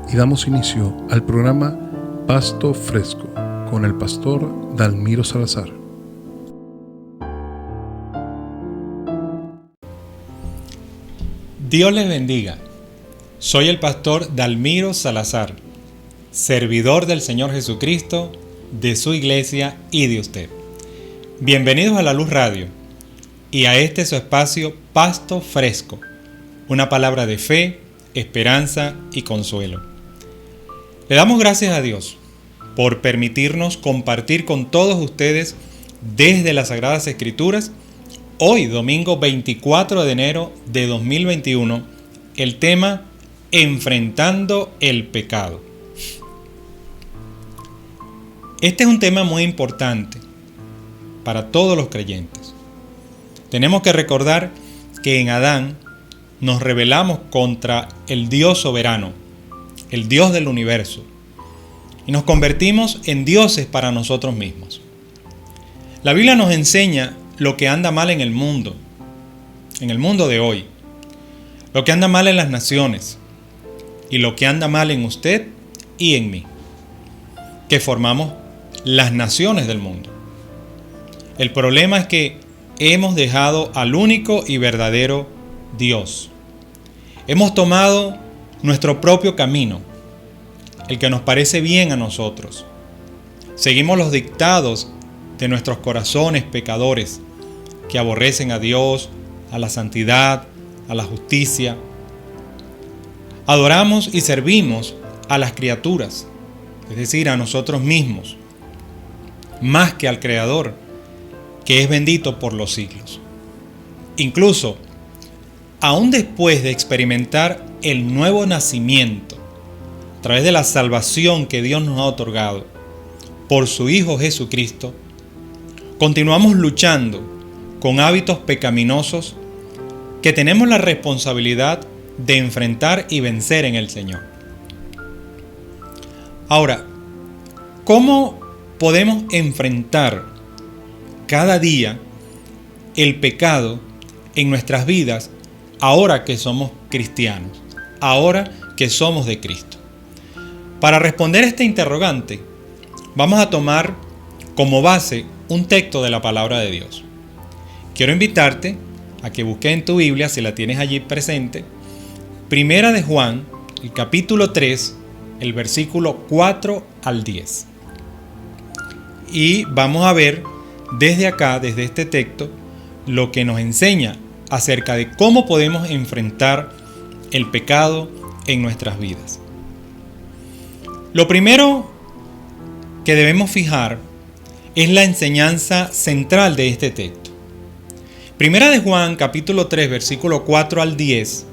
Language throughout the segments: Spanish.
y damos inicio al programa Pasto Fresco con el pastor Dalmiro Salazar. Dios les bendiga. Soy el pastor Dalmiro Salazar, servidor del Señor Jesucristo, de su iglesia y de usted. Bienvenidos a La Luz Radio y a este su espacio Pasto Fresco, una palabra de fe, esperanza y consuelo. Le damos gracias a Dios por permitirnos compartir con todos ustedes desde las Sagradas Escrituras, hoy domingo 24 de enero de 2021, el tema Enfrentando el pecado. Este es un tema muy importante para todos los creyentes. Tenemos que recordar que en Adán nos rebelamos contra el Dios soberano, el Dios del universo, y nos convertimos en dioses para nosotros mismos. La Biblia nos enseña lo que anda mal en el mundo de hoy, lo que anda mal en las naciones y lo que anda mal en usted y en mí, que formamos las naciones del mundo. El problema es que hemos dejado al único y verdadero Dios. Hemos tomado nuestro propio camino, el que nos parece bien a nosotros. Seguimos los dictados de nuestros corazones pecadores que aborrecen a Dios, a la santidad, a la justicia. Adoramos y servimos a las criaturas, es decir, a nosotros mismos, más que al Creador, que es bendito por los siglos. Incluso, aún después de experimentar el nuevo nacimiento, a través de la salvación que Dios nos ha otorgado por su Hijo Jesucristo, continuamos luchando con hábitos pecaminosos que tenemos la responsabilidad de enfrentar y vencer en el Señor. Ahora, ¿cómo podemos enfrentar cada día el pecado en nuestras vidas ahora que somos cristianos, ahora que somos de Cristo? Para responder a este interrogante, vamos a tomar como base un texto de la palabra de Dios. Quiero invitarte a que busques en tu Biblia, si la tienes allí presente, Primera de Juan, el capítulo 3, el versículo 4 al 10. Y vamos a ver desde acá, desde este texto, lo que nos enseña acerca de cómo podemos enfrentar el pecado en nuestras vidas. Lo primero que debemos fijar es la enseñanza central de este texto. Primera de Juan, capítulo 3, versículo 4 al 10,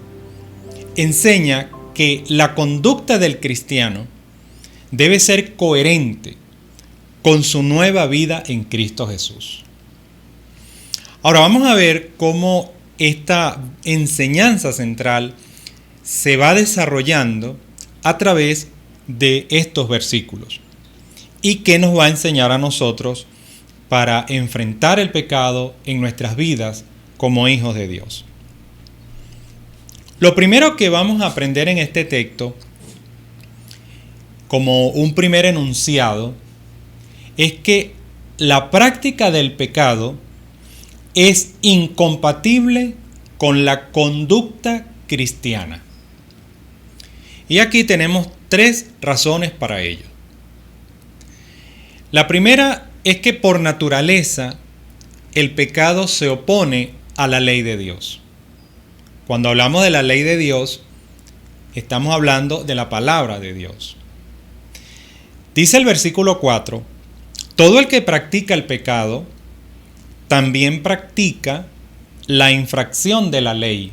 enseña que la conducta del cristiano debe ser coherente con su nueva vida en Cristo Jesús. Ahora vamos a ver cómo esta enseñanza central se va desarrollando a través de estos versículos y qué nos va a enseñar a nosotros para enfrentar el pecado en nuestras vidas como hijos de Dios. Lo primero que vamos a aprender en este texto, como un primer enunciado, es que la práctica del pecado es incompatible con la conducta cristiana. Y aquí tenemos 3 razones para ello. La primera es que por naturaleza el pecado se opone a la ley de Dios. Cuando hablamos de la ley de Dios, estamos hablando de la palabra de Dios. Dice el versículo 4, todo el que practica el pecado también practica la infracción de la ley,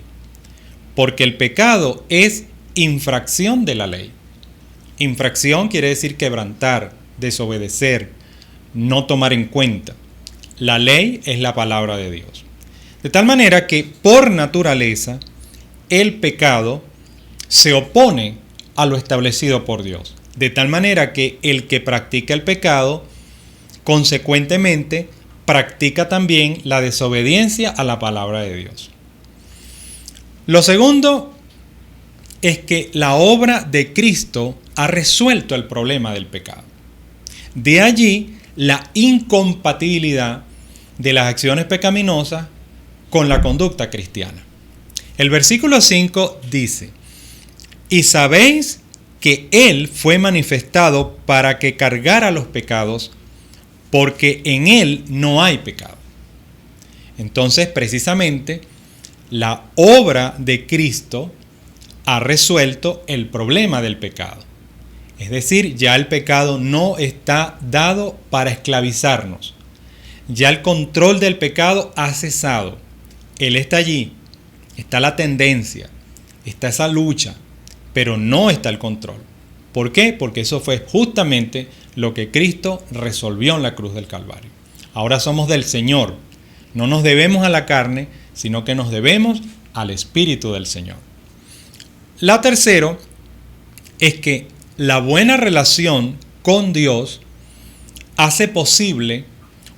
porque el pecado es infracción de la ley. Infracción quiere decir quebrantar, desobedecer, no tomar en cuenta. La ley es la palabra de Dios. De tal manera que por naturaleza el pecado se opone a lo establecido por Dios. De tal manera que el que practica el pecado, consecuentemente, practica también la desobediencia a la palabra de Dios. Lo segundo es que la obra de Cristo ha resuelto el problema del pecado. De allí la incompatibilidad de las acciones pecaminosas con la conducta cristiana. El versículo 5 dice: y sabéis que Él fue manifestado para que cargara los pecados, porque en Él no hay pecado. Entonces, precisamente, la obra de Cristo ha resuelto el problema del pecado. Es decir, ya el pecado no está dado para esclavizarnos. Ya el control del pecado ha cesado. Él está allí, está la tendencia, está esa lucha, pero no está el control. ¿Por qué? Porque eso fue justamente lo que Cristo resolvió en la cruz del Calvario. Ahora somos del Señor. No nos debemos a la carne, sino que nos debemos al Espíritu del Señor. La tercera es que la buena relación con Dios hace posible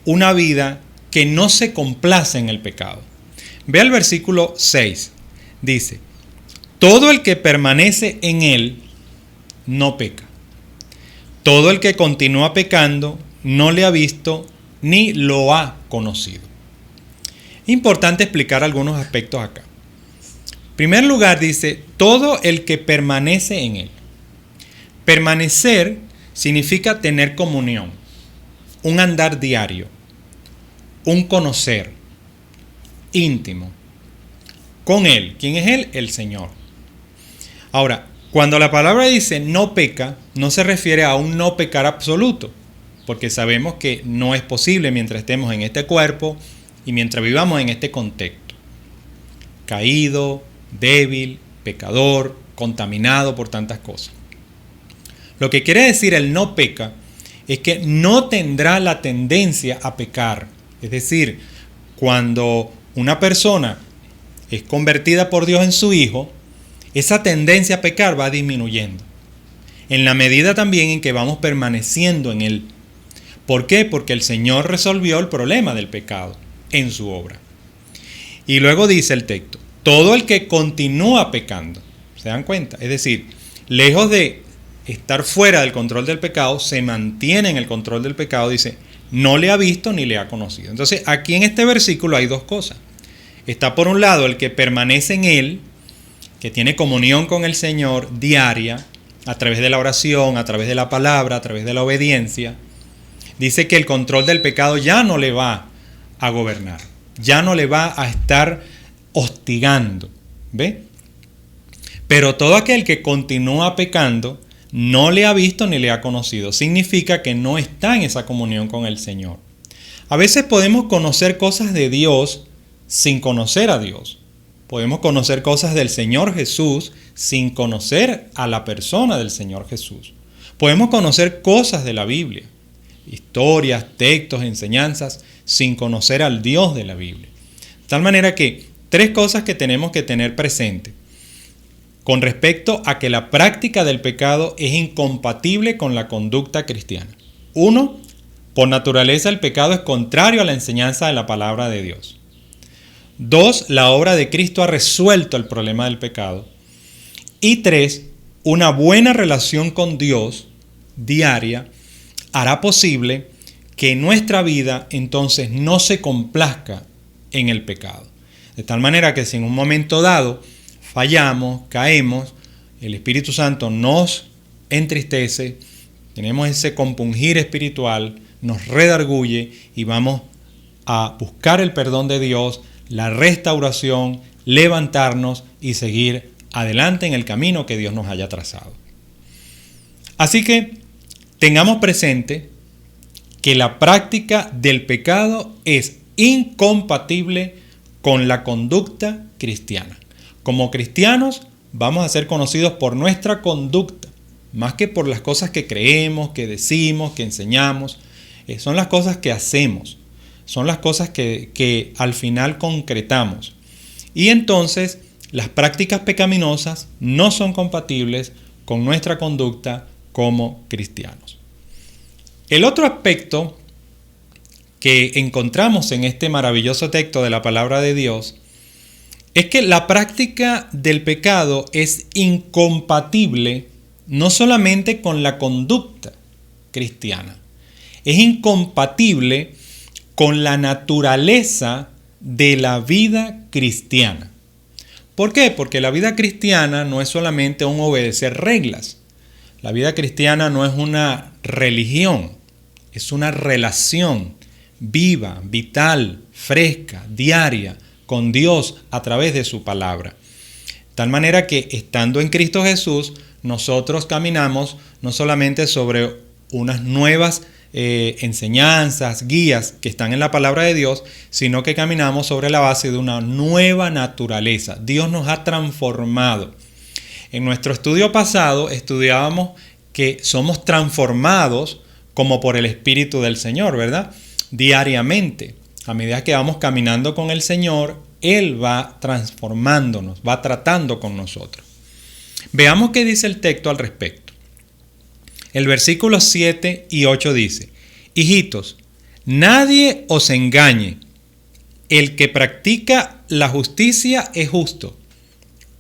una vida que no se complace en el pecado. Ve al versículo 6. Dice: todo el que permanece en Él no peca. Todo el que continúa pecando no le ha visto ni lo ha conocido. Importante explicar algunos aspectos acá. En primer lugar dice: todo el que permanece en Él. Permanecer significa tener comunión, un andar diario, un conocer íntimo con Él. ¿Quién es Él? El Señor. Ahora, cuando la palabra dice no peca, no se refiere a un no pecar absoluto, porque sabemos que no es posible mientras estemos en este cuerpo y mientras vivamos en este contexto. Caído, débil, pecador, contaminado por tantas cosas. Lo que quiere decir el no peca es que no tendrá la tendencia a pecar. Es decir, cuando una persona es convertida por Dios en su Hijo, esa tendencia a pecar va disminuyendo. En la medida también en que vamos permaneciendo en Él. ¿Por qué? Porque el Señor resolvió el problema del pecado en su obra. Y luego dice el texto: todo el que continúa pecando. ¿Se dan cuenta? Es decir, lejos de estar fuera del control del pecado, se mantiene en el control del pecado, dice, no le ha visto ni le ha conocido. Entonces, aquí en este versículo hay dos cosas. Está por un lado el que permanece en Él, que tiene comunión con el Señor diaria, a través de la oración, a través de la palabra, a través de la obediencia. Dice que el control del pecado ya no le va a gobernar, ya no le va a estar hostigando. ¿Ve? Pero todo aquel que continúa pecando no le ha visto ni le ha conocido. Significa que no está en esa comunión con el Señor. A veces podemos conocer cosas de Dios sin conocer a Dios. Podemos conocer cosas del Señor Jesús sin conocer a la persona del Señor Jesús. Podemos conocer cosas de la Biblia, historias, textos, enseñanzas, sin conocer al Dios de la Biblia. De tal manera que tres cosas que tenemos que tener presente con respecto a que la práctica del pecado es incompatible con la conducta cristiana. 1. Por naturaleza el pecado es contrario a la enseñanza de la palabra de Dios. 2. La obra de Cristo ha resuelto el problema del pecado. Y 3. Una buena relación con Dios diaria hará posible que nuestra vida entonces no se complazca en el pecado. De tal manera que si en un momento dado fallamos, caemos, el Espíritu Santo nos entristece, tenemos ese compungir espiritual, nos redarguye y vamos a buscar el perdón de Dios, la restauración, levantarnos y seguir adelante en el camino que Dios nos haya trazado. Así que tengamos presente que la práctica del pecado es incompatible con la conducta cristiana. Como cristianos vamos a ser conocidos por nuestra conducta, más que por las cosas que creemos, que decimos, que enseñamos. Son las cosas que hacemos, son las cosas que al final concretamos. Y entonces las prácticas pecaminosas no son compatibles con nuestra conducta como cristianos. El otro aspecto que encontramos en este maravilloso texto de la palabra de Dios es que la práctica del pecado es incompatible no solamente con la conducta cristiana, es incompatible con la naturaleza de la vida cristiana. ¿Por qué? Porque la vida cristiana no es solamente un obedecer reglas. La vida cristiana no es una religión, es una relación viva, vital, fresca, diaria, con Dios a través de su palabra. De tal manera que estando en Cristo Jesús, nosotros caminamos no solamente sobre unas nuevas enseñanzas, guías que están en la palabra de Dios, sino que caminamos sobre la base de una nueva naturaleza. Dios nos ha transformado. En nuestro estudio pasado estudiábamos que somos transformados como por el Espíritu del Señor, ¿verdad? Diariamente. A medida que vamos caminando con el Señor, Él va transformándonos, va tratando con nosotros. Veamos qué dice el texto al respecto. El versículo 7 y 8 dice: Hijitos, nadie os engañe. El que practica la justicia es justo,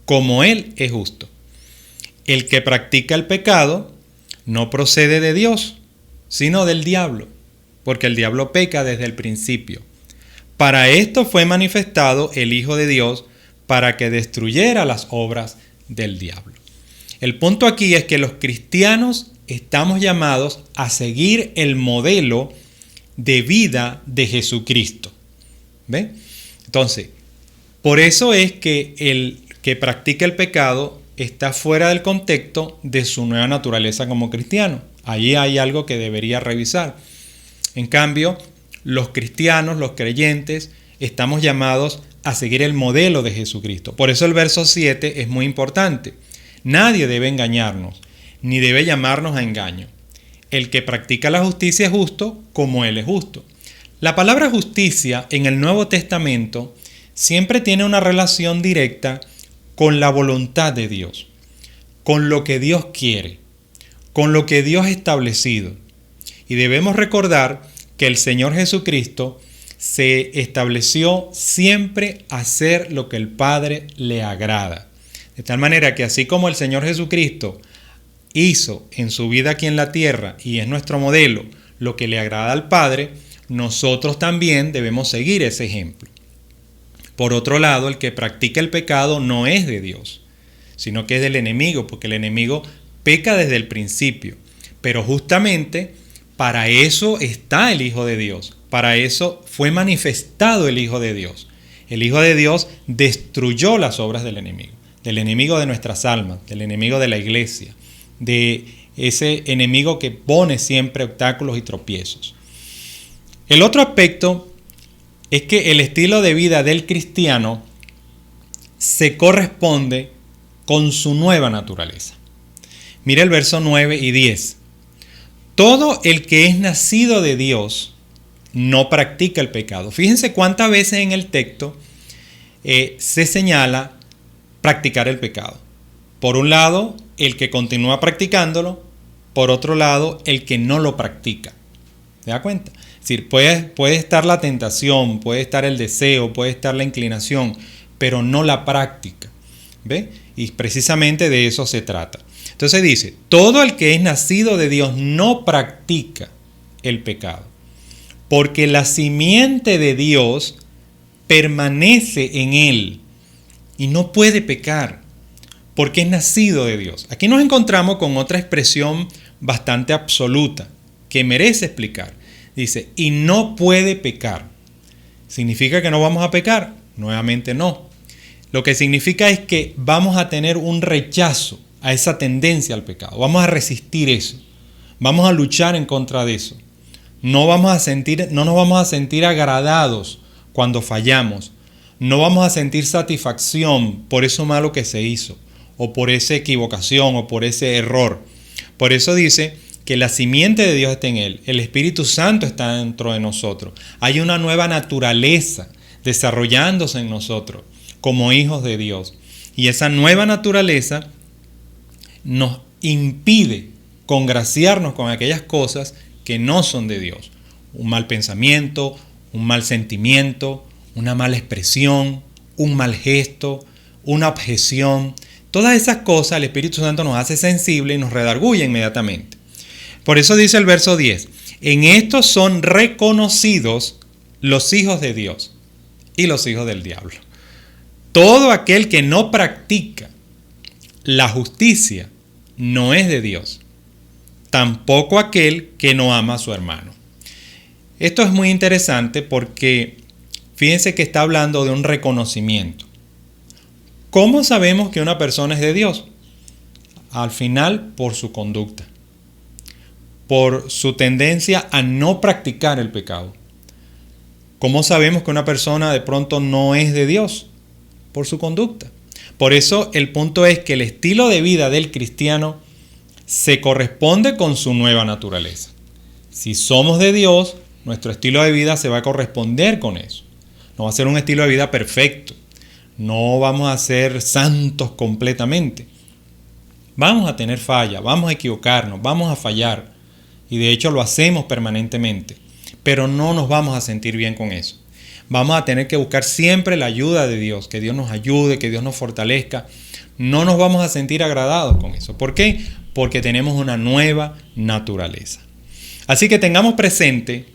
como Él es justo. El que practica el pecado no procede de Dios, sino del diablo, porque el diablo peca desde el principio. Para esto fue manifestado el Hijo de Dios, para que destruyera las obras del diablo. El punto aquí es que los cristianos estamos llamados a seguir el modelo de vida de Jesucristo. ¿Ve? Entonces, por eso es que el que practica el pecado está fuera del contexto de su nueva naturaleza como cristiano. Allí hay algo que debería revisar. En cambio, los cristianos, los creyentes, estamos llamados a seguir el modelo de Jesucristo. Por eso el verso 7 es muy importante. Nadie debe engañarnos, ni debe llamarnos a engaño. El que practica la justicia es justo, como Él es justo. La palabra justicia en el Nuevo Testamento siempre tiene una relación directa con la voluntad de Dios, con lo que Dios quiere, con lo que Dios ha establecido. Y debemos recordar que el Señor Jesucristo se estableció siempre a hacer lo que el Padre le agrada. De tal manera que así como el Señor Jesucristo hizo en su vida aquí en la tierra y es nuestro modelo lo que le agrada al Padre, nosotros también debemos seguir ese ejemplo. Por otro lado, el que practica el pecado no es de Dios, sino que es del enemigo, porque el enemigo peca desde el principio. Pero justamente para eso está el Hijo de Dios, para eso fue manifestado el Hijo de Dios. El Hijo de Dios destruyó las obras del enemigo de nuestras almas, del enemigo de la iglesia, de ese enemigo que pone siempre obstáculos y tropiezos. El otro aspecto es que el estilo de vida del cristiano se corresponde con su nueva naturaleza. Mira el verso 9 y 10. Todo el que es nacido de Dios no practica el pecado. Fíjense cuántas veces en el texto se señala practicar el pecado. Por un lado, el que continúa practicándolo. Por otro lado, el que no lo practica. ¿Se da cuenta? Es decir, puede estar la tentación, puede estar el deseo, puede estar la inclinación, pero no la práctica. ¿Ve? Y precisamente de eso se trata. Entonces dice, todo el que es nacido de Dios no practica el pecado, porque la simiente de Dios permanece en él y no puede pecar, porque es nacido de Dios. Aquí nos encontramos con otra expresión bastante absoluta que merece explicar. Dice, y no puede pecar. ¿Significa que no vamos a pecar? Nuevamente no. Lo que significa es que vamos a tener un rechazo a esa tendencia al pecado. Vamos a resistir eso. Vamos a luchar en contra de eso. No nos vamos a sentir agradados cuando fallamos. No vamos a sentir satisfacción por eso malo que se hizo, o por esa equivocación, o por ese error. Por eso dice que la simiente de Dios está en él. El Espíritu Santo está dentro de nosotros. Hay una nueva naturaleza desarrollándose en nosotros como hijos de Dios. Y esa nueva naturaleza nos impide congraciarnos con aquellas cosas que no son de Dios. Un mal pensamiento, un mal sentimiento, una mala expresión, un mal gesto, una objeción. Todas esas cosas el Espíritu Santo nos hace sensible y nos redarguye inmediatamente. Por eso dice el verso 10, en esto son reconocidos los hijos de Dios y los hijos del diablo. Todo aquel que no practica la justicia no es de Dios, tampoco aquel que no ama a su hermano. Esto es muy interesante porque fíjense que está hablando de un reconocimiento. ¿Cómo sabemos que una persona es de Dios? Al final, por su conducta, por su tendencia a no practicar el pecado. ¿Cómo sabemos que una persona de pronto no es de Dios? Por su conducta. Por eso el punto es que el estilo de vida del cristiano se corresponde con su nueva naturaleza. Si somos de Dios, nuestro estilo de vida se va a corresponder con eso. No va a ser un estilo de vida perfecto. No vamos a ser santos completamente. Vamos a tener falla, vamos a equivocarnos, vamos a fallar. Y de hecho lo hacemos permanentemente. Pero no nos vamos a sentir bien con eso. Vamos a tener que buscar siempre la ayuda de Dios, que Dios nos ayude, que Dios nos fortalezca. No nos vamos a sentir agradados con eso. ¿Por qué? Porque tenemos una nueva naturaleza. Así que tengamos presente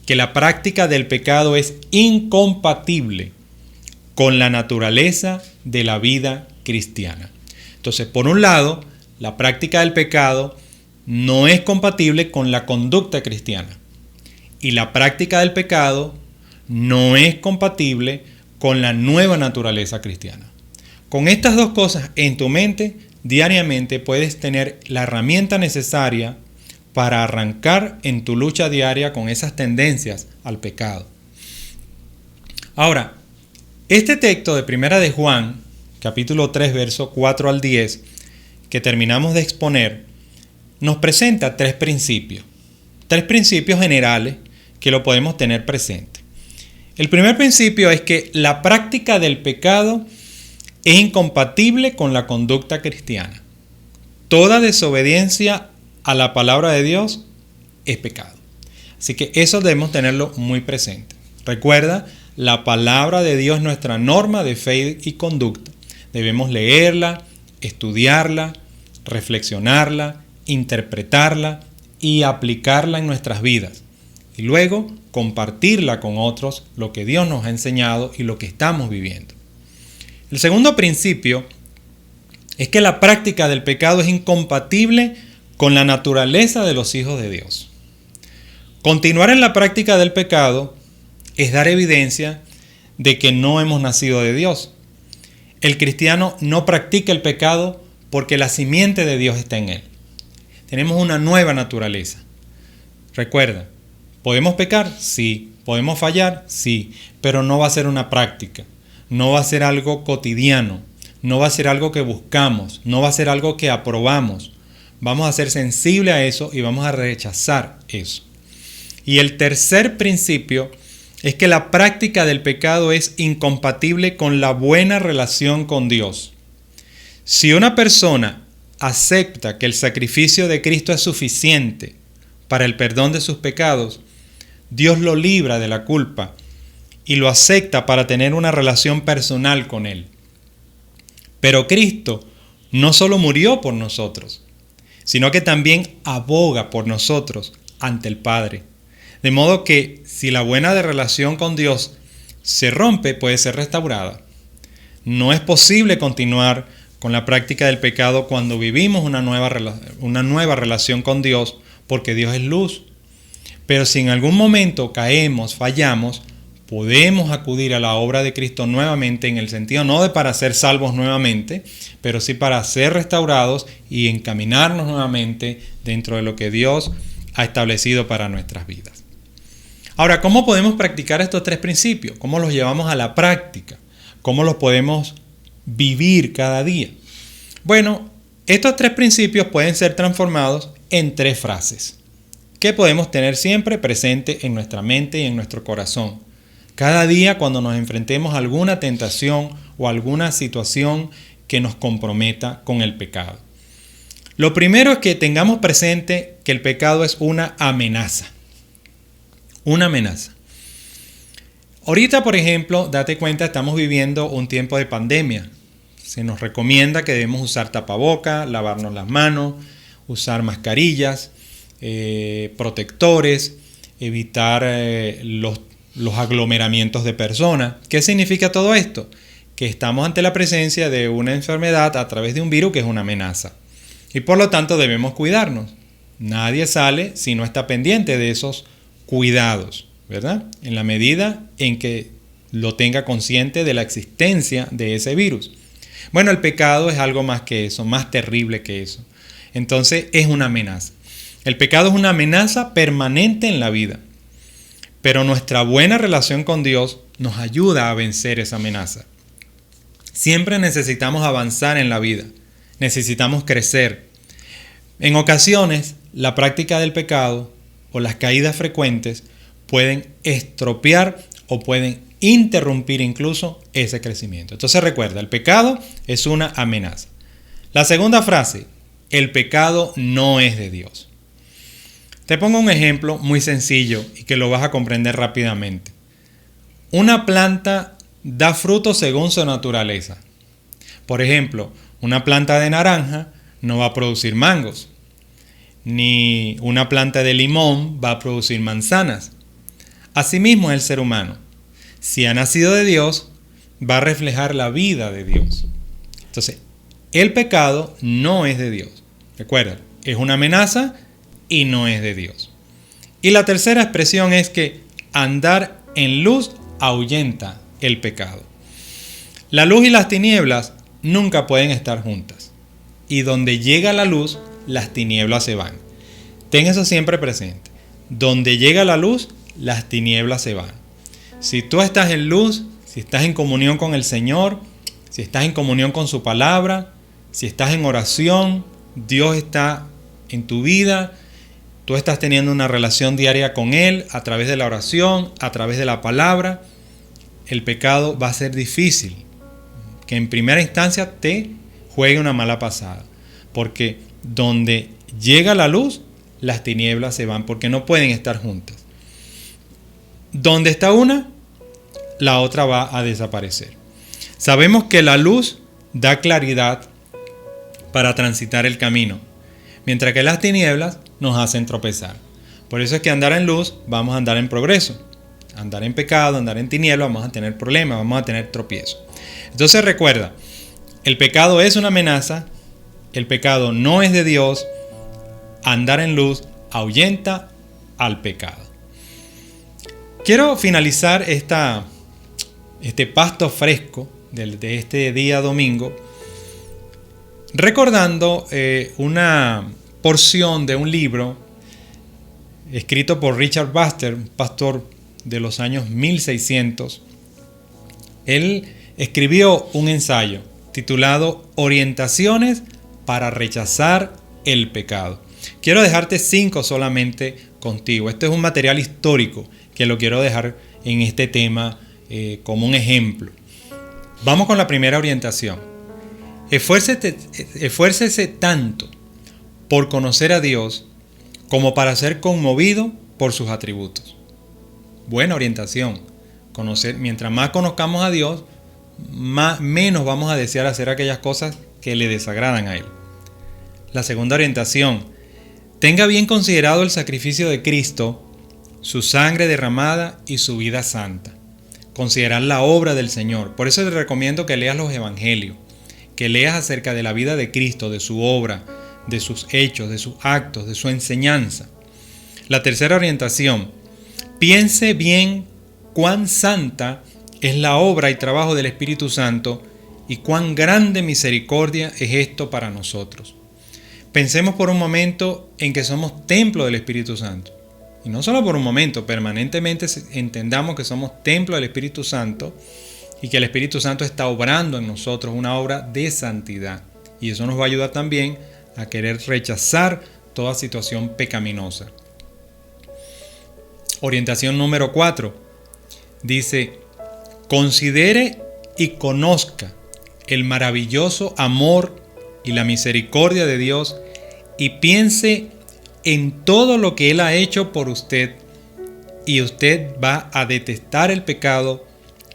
que la práctica del pecado es incompatible con la naturaleza de la vida cristiana. Entonces, por un lado, la práctica del pecado no es compatible con la conducta cristiana. Y la práctica del pecado no es compatible con la nueva naturaleza cristiana. Con estas dos cosas en tu mente, diariamente puedes tener la herramienta necesaria para arrancar en tu lucha diaria con esas tendencias al pecado. Ahora, este texto de Primera de Juan, capítulo 3, verso 4 al 10, que terminamos de exponer, nos presenta tres principios generales que lo podemos tener presente. El primer principio es que la práctica del pecado es incompatible con la conducta cristiana. Toda desobediencia a la palabra de Dios es pecado. Así que eso debemos tenerlo muy presente. Recuerda, la palabra de Dios es nuestra norma de fe y conducta. Debemos leerla, estudiarla, reflexionarla, interpretarla y aplicarla en nuestras vidas. Y luego compartirla con otros, lo que Dios nos ha enseñado y lo que estamos viviendo. El segundo principio es que la práctica del pecado es incompatible con la naturaleza de los hijos de Dios. Continuar en la práctica del pecado es dar evidencia de que no hemos nacido de Dios. El cristiano no practica el pecado porque la simiente de Dios está en él. Tenemos una nueva naturaleza. Recuerda, ¿podemos pecar? Sí. ¿Podemos fallar? Sí. Pero no va a ser una práctica. No va a ser algo cotidiano. No va a ser algo que buscamos. No va a ser algo que aprobamos. Vamos a ser sensibles a eso y vamos a rechazar eso. Y el tercer principio es que la práctica del pecado es incompatible con la buena relación con Dios. Si una persona acepta que el sacrificio de Cristo es suficiente para el perdón de sus pecados, Dios lo libra de la culpa y lo acepta para tener una relación personal con Él. Pero Cristo no solo murió por nosotros, sino que también aboga por nosotros ante el Padre. De modo que si la buena relación con Dios se rompe, puede ser restaurada. No es posible continuar con la práctica del pecado cuando vivimos una nueva relación con Dios, porque Dios es luz. Pero si en algún momento caemos, fallamos, podemos acudir a la obra de Cristo nuevamente, en el sentido no de para ser salvos nuevamente, pero sí para ser restaurados y encaminarnos nuevamente dentro de lo que Dios ha establecido para nuestras vidas. Ahora, ¿cómo podemos practicar estos tres principios? ¿Cómo los llevamos a la práctica? ¿Cómo los podemos vivir cada día? Bueno, estos tres principios pueden ser transformados en tres frases que podemos tener siempre presente en nuestra mente y en nuestro corazón. Cada día cuando nos enfrentemos a alguna tentación o alguna situación que nos comprometa con el pecado. Lo primero es que tengamos presente que el pecado es una amenaza. Una amenaza. Ahorita, por ejemplo, date cuenta, estamos viviendo un tiempo de pandemia. Se nos recomienda que debemos usar tapaboca, lavarnos las manos, usar mascarillas, protectores, evitar los aglomeramientos de personas. ¿Qué significa todo esto? Que estamos ante la presencia de una enfermedad a través de un virus que es una amenaza. Y por lo tanto debemos cuidarnos. Nadie sale si no está pendiente de esos cuidados, ¿verdad? En la medida en que lo tenga consciente de la existencia de ese virus. Bueno, el pecado es algo más que eso, más terrible que eso. Entonces es una amenaza. El pecado es una amenaza permanente en la vida. Pero nuestra buena relación con Dios nos ayuda a vencer esa amenaza. Siempre necesitamos avanzar en la vida. Necesitamos crecer. En ocasiones, la práctica del pecado o las caídas frecuentes pueden estropear o pueden interrumpir incluso ese crecimiento. Entonces recuerda, el pecado es una amenaza. La segunda frase, el pecado no es de Dios. Te pongo un ejemplo muy sencillo y que lo vas a comprender rápidamente. Una planta da fruto según su naturaleza. Por ejemplo, una planta de naranja no va a producir mangos, ni una planta de limón va a producir manzanas. Asimismo es el ser humano. Si ha nacido de Dios, va a reflejar la vida de Dios. Entonces, el pecado no es de Dios. Recuerda, es una amenaza y no es de Dios. Y la tercera expresión es que andar en luz ahuyenta el pecado. La luz y las tinieblas nunca pueden estar juntas. Y donde llega la luz, las tinieblas se van. Ten eso siempre presente. Donde llega la luz, las tinieblas se van. Si tú estás en luz, si estás en comunión con el Señor, si estás en comunión con su palabra, si estás en oración, Dios está en tu vida, tú estás teniendo una relación diaria con Él a través de la oración, a través de la palabra, el pecado va a ser difícil que en primera instancia te juegue una mala pasada. Porque donde llega la luz, las tinieblas se van, porque no pueden estar juntas. Donde está una, la otra va a desaparecer. Sabemos que la luz da claridad para transitar el camino, mientras que las tinieblas nos hacen tropezar. Por eso es que andar en luz vamos a andar en progreso. Andar en pecado, andar en tinieblas, vamos a tener problemas, vamos a tener tropiezos. Entonces recuerda, el pecado es una amenaza, el pecado no es de Dios, andar en luz ahuyenta al pecado. Quiero finalizar este pasto fresco de este día domingo recordando una porción de un libro escrito por Richard Baxter, un pastor de los años 1600. Él escribió un ensayo titulado Orientaciones para rechazar el pecado. Quiero dejarte 5 solamente contigo. Este es un material histórico que lo quiero dejar en este tema como un ejemplo. Vamos con la primera orientación. Esfuércese tanto por conocer a Dios como para ser conmovido por sus atributos. Buena orientación. Mientras más conozcamos a Dios, menos vamos a desear hacer aquellas cosas que le desagradan a Él. La segunda orientación. Tenga bien considerado el sacrificio de Cristo, su sangre derramada y su vida santa. Considerar la obra del Señor. Por eso te recomiendo que leas los evangelios, que leas acerca de la vida de Cristo, de su obra, de sus hechos, de sus actos, de su enseñanza. La tercera orientación. Piense bien cuán santa es la obra y trabajo del Espíritu Santo y cuán grande misericordia es esto para nosotros. Pensemos por un momento en que somos templo del Espíritu Santo. Y no solo por un momento, permanentemente entendamos que somos templo del Espíritu Santo y que el Espíritu Santo está obrando en nosotros una obra de santidad. Y eso nos va a ayudar también a querer rechazar toda situación pecaminosa. Orientación número 4. Dice, considere y conozca el maravilloso amor y la misericordia de Dios y piense en todo lo que Él ha hecho por usted y usted va a detestar el pecado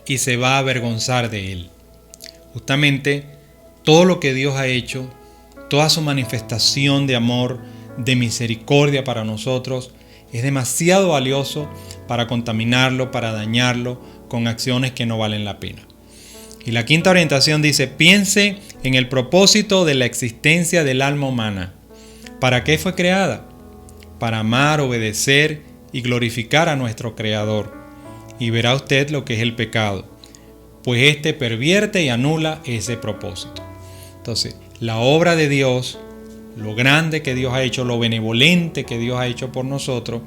y se va a avergonzar de él. Justamente todo lo que Dios ha hecho, toda su manifestación de amor, de misericordia para nosotros, es demasiado valioso para contaminarlo, para dañarlo con acciones que no valen la pena. Y la quinta orientación dice: piense en el propósito de la existencia del alma humana. ¿Para qué fue creada? Para amar, obedecer y glorificar a nuestro Creador. Y verá usted lo que es el pecado, pues éste pervierte y anula ese propósito. Entonces, la obra de Dios, lo grande que Dios ha hecho, lo benevolente que Dios ha hecho por nosotros,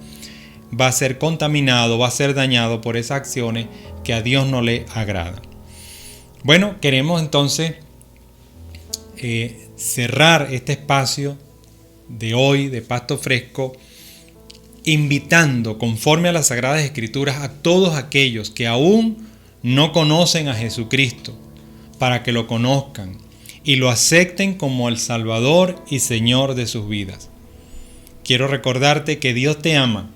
va a ser contaminado, va a ser dañado por esas acciones que a Dios no le agradan. Bueno, queremos entonces cerrar este espacio de hoy de Pasto Fresco, invitando conforme a las Sagradas Escrituras a todos aquellos que aún no conocen a Jesucristo, para que lo conozcan y lo acepten como el Salvador y Señor de sus vidas. Quiero recordarte que Dios te ama.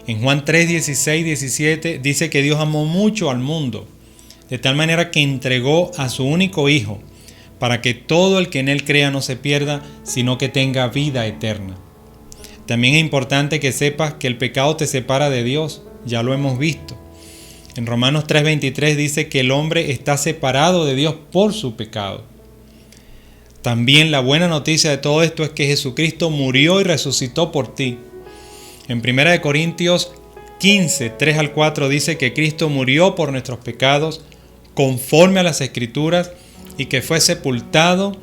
En Juan 3, 16, 17 dice que Dios amó mucho al mundo, de tal manera que entregó a su único Hijo, para que todo el que en Él crea no se pierda, sino que tenga vida eterna. También es importante que sepas que el pecado te separa de Dios, ya lo hemos visto. En Romanos 3:23 dice que el hombre está separado de Dios por su pecado. También la buena noticia de todo esto es que Jesucristo murió y resucitó por ti. En 1 Corintios 15, 3 al 4 dice que Cristo murió por nuestros pecados conforme a las Escrituras y que fue sepultado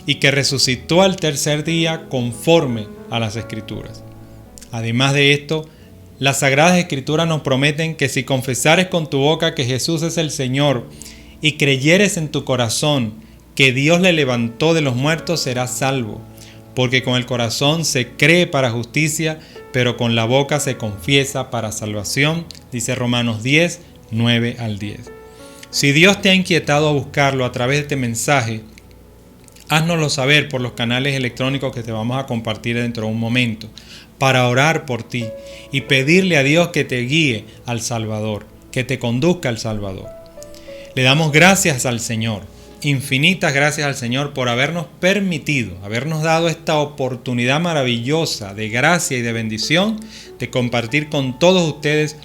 y que resucitó al tercer día conforme a las Escrituras. Además de esto, las Sagradas Escrituras nos prometen que si confesares con tu boca que Jesús es el Señor y creyeres en tu corazón que Dios le levantó de los muertos, serás salvo. Porque con el corazón se cree para justicia, pero con la boca se confiesa para salvación, dice Romanos 10, 9 al 10. Si Dios te ha inquietado a buscarlo a través de este mensaje, háznoslo saber por los canales electrónicos que te vamos a compartir dentro de un momento, para orar por ti y pedirle a Dios que te guíe al Salvador, que te conduzca al Salvador. Le damos gracias al Señor, infinitas gracias al Señor por habernos permitido, habernos dado esta oportunidad maravillosa de gracia y de bendición de compartir con todos ustedes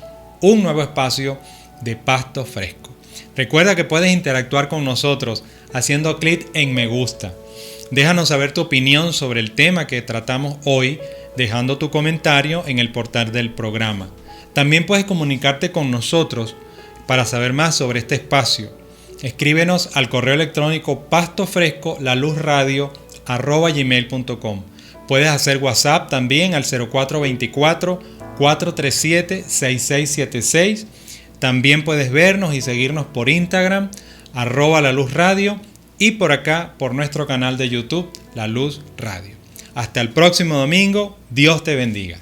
un nuevo espacio de Pasto Fresco. Recuerda que puedes interactuar con nosotros haciendo clic en me gusta. Déjanos saber tu opinión sobre el tema que tratamos hoy, dejando tu comentario en el portal del programa. También puedes comunicarte con nosotros para saber más sobre este espacio. Escríbenos al correo electrónico pastofresco@laluzradio@gmail.com. Puedes hacer WhatsApp también al 0424-437-6676. También puedes vernos y seguirnos por Instagram, @laluzradio, y por acá por nuestro canal de YouTube, La Luz Radio. Hasta el próximo domingo, Dios te bendiga.